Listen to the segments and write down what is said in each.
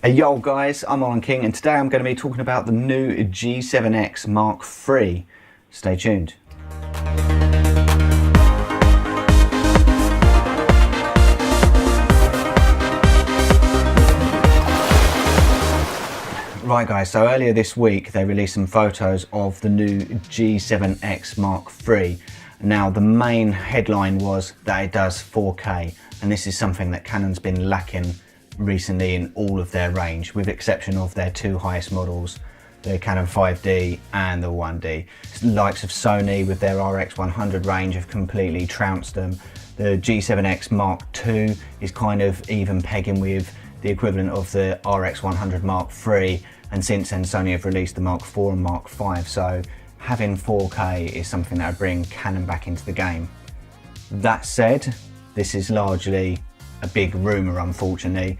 Hey yo guys, I'm Marlon King and today I'm going to be talking about the new G7X Mark III. Stay tuned. Right guys, so earlier this week they released some photos of the new G7X Mark III. Now the main headline was that it does 4K, and this is something that Canon's been lacking recently in all of their range, with exception of their two highest models, the Canon 5D and the 1D. The likes of Sony with their RX100 range have completely trounced them. The G7X Mark II is kind of even pegging with the equivalent of the RX100 Mark III, and since then Sony have released the Mark IV and Mark V, so having 4K is something that would bring Canon back into the game. That said, this is largely a big rumour, unfortunately.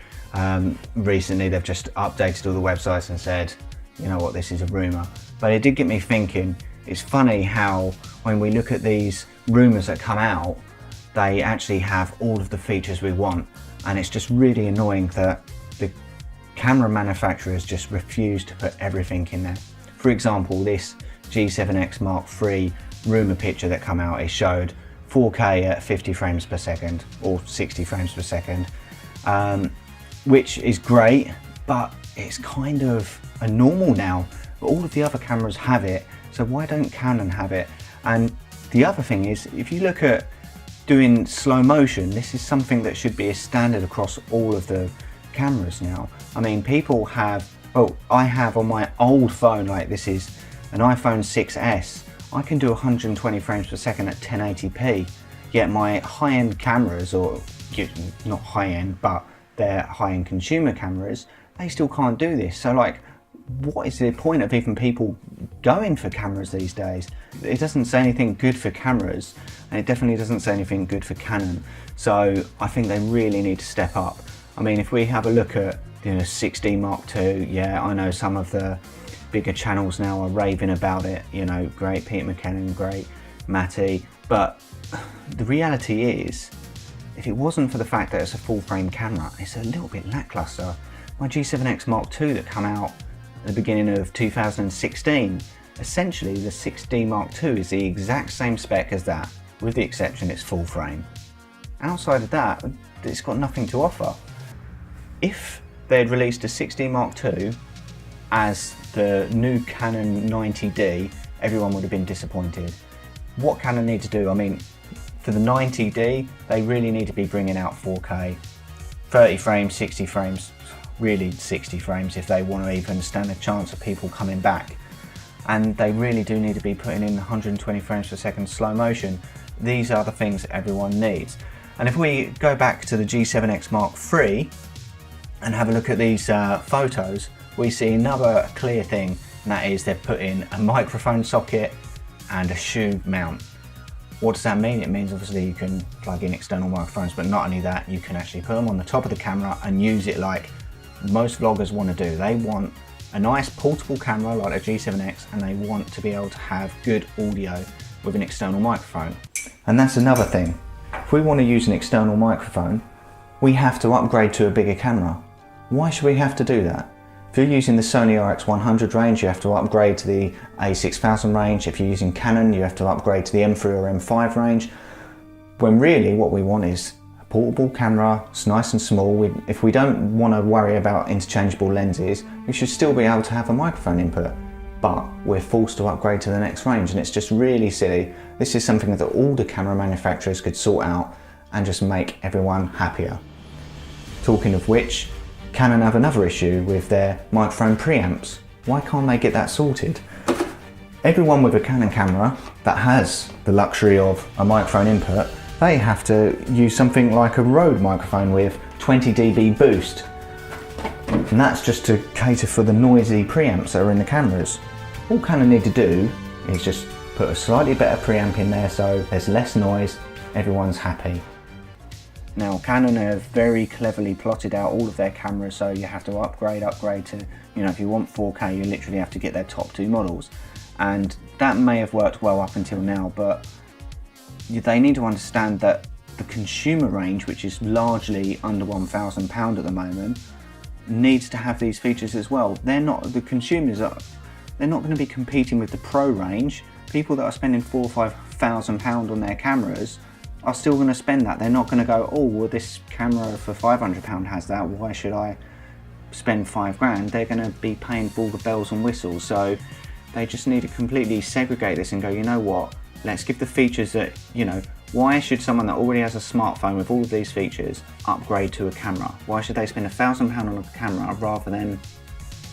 Recently they've just updated all the websites and said, you know what, this is a rumour. But it did get me thinking. It's funny how when we look at these rumours that come out, they actually have all of the features we want, and it's just really annoying that the camera manufacturers just refuse to put everything in there. For example, this G7X Mark III rumour picture that come out, it showed 4K at 50 frames per second or 60 frames per second, which is great, but it's kind of a normal now. All of the other cameras have it, so why don't Canon have it? And the other thing is, if you look at doing slow motion, this is something that should be a standard across all of the cameras now. I mean, people have, well, I have on my old phone, like this is an iPhone 6S, I can do 120 frames per second at 1080p, yet my high-end cameras, or not high-end, but they're high-end consumer cameras, they still can't do this. So like, what is the point of even people going for cameras these days? It doesn't say anything good for cameras, and it definitely doesn't say anything good for Canon. So I think they really need to step up. I mean, if we have a look at, you know, 6D Mark II, yeah, I know some of the bigger channels now are raving about it, you know, great Peter McKinnon, great Matty, but the reality is, if it wasn't for the fact that it's a full frame camera, it's a little bit lackluster. My G7X Mark II that came out at the beginning of 2016, essentially the 6D Mark II is the exact same spec as that, with the exception it's full frame. Outside of that, it's got nothing to offer. If they had released a 6D Mark II as the new Canon 90D, everyone would have been disappointed. What Canon need to do, I mean, for the 90D, they really need to be bringing out 4K, 30 frames, 60 frames, really 60 frames if they want to even stand a chance of people coming back. And they really do need to be putting in 120 frames per second slow motion. These are the things that everyone needs. And if we go back to the G7X Mark III and have a look at these photos, we see another clear thing, and that is they've put in a microphone socket and a shoe mount. What does that mean? It means obviously you can plug in external microphones, but not only that, you can actually put them on the top of the camera and use it like most vloggers want to do. They want a nice portable camera like a G7X, and they want to be able to have good audio with an external microphone. And that's another thing. If we want to use an external microphone, we have to upgrade to a bigger camera. Why should we have to do that? If you're using the Sony RX100 range, you have to upgrade to the A6000 range. If you're using Canon, you have to upgrade to the M3 or M5 range. When really what we want is a portable camera, it's nice and small. If we don't want to worry about interchangeable lenses, we should still be able to have a microphone input. But we're forced to upgrade to the next range, and it's just really silly. This is something that all the camera manufacturers could sort out and just make everyone happier. Talking of which, Canon have another issue with their microphone preamps. Why can't they get that sorted? Everyone with a Canon camera that has the luxury of a microphone input, they have to use something like a Rode microphone with 20 dB boost. And that's just to cater for the noisy preamps that are in the cameras. All Canon need to do is just put a slightly better preamp in there so there's less noise, everyone's happy. Now Canon have very cleverly plotted out all of their cameras, so you have to upgrade to, you know, if you want 4K you literally have to get their top two models. And that may have worked well up until now, but they need to understand that the consumer range, which is largely under £1,000 at the moment, needs to have these features as well. They're not, the consumers are, they're not going to be competing with the pro range. People that are spending £4,000 or £5,000 on their cameras are still going to spend that. They're not going to go, oh, well, this camera for £500 has that, why should I spend £5,000? They're going to be paying for all the bells and whistles. So they just need to completely segregate this and go, you know what, let's give the features that, you know, why should someone that already has a smartphone with all of these features upgrade to a camera? Why should they spend £1,000 on a camera rather than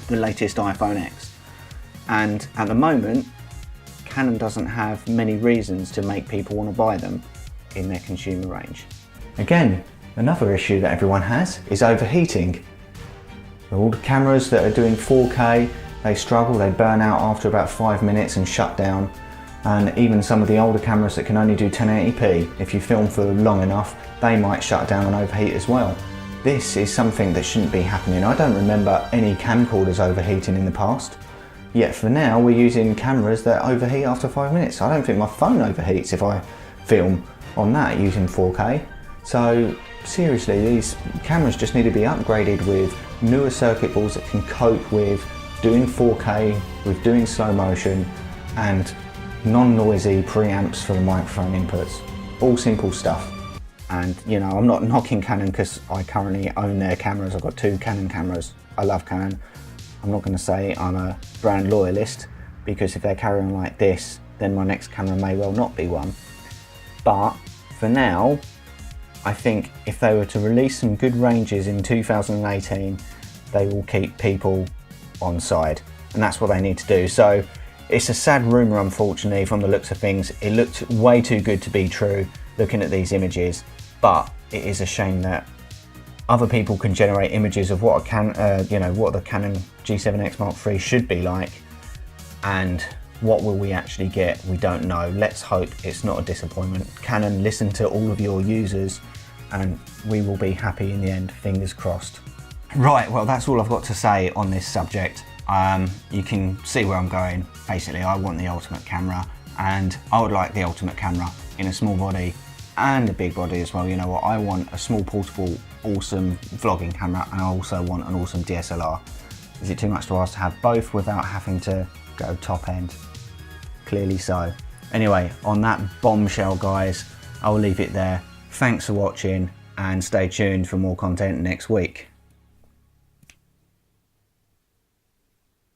the latest iPhone X? And at the moment, Canon doesn't have many reasons to make people want to buy them in their consumer range. Again, another issue that everyone has is overheating. All the cameras that are doing 4K, they struggle, they burn out after about 5 minutes and shut down. And even some of the older cameras that can only do 1080p, if you film for long enough, they might shut down and overheat as well. This is something that shouldn't be happening. I don't remember any camcorders overheating in the past. Yet for now, we're using cameras that overheat after 5 minutes. I don't think my phone overheats if I film on that using 4K. So seriously, these cameras just need to be upgraded with newer circuit boards that can cope with doing 4K, with doing slow motion, and non-noisy preamps for the microphone inputs. All simple stuff. And you know, I'm not knocking Canon because I currently own their cameras. I've got 2 Canon cameras. I love Canon. I'm not going to say I'm a brand loyalist, because if they're carrying on like this, then my next camera may well not be one. But for now, I think if they were to release some good ranges in 2018, they will keep people on side, and that's what they need to do. So it's a sad rumour, unfortunately, from the looks of things. It looked way too good to be true looking at these images, but it is a shame that other people can generate images of what what the Canon G7X Mark III should be like, and what will we actually get? We don't know. Let's hope it's not a disappointment. Canon, listen to all of your users, and we will be happy in the end, fingers crossed. Right, well, that's all I've got to say on this subject. You can see where I'm going. Basically, I want the ultimate camera, and I would like the ultimate camera in a small body and a big body as well. You know what, I want a small, portable, awesome vlogging camera, and I also want an awesome DSLR. Is it too much to ask to have both without having to go top end? Clearly so. Anyway, on that bombshell, guys, I'll leave it there. Thanks for watching, and stay tuned for more content next week.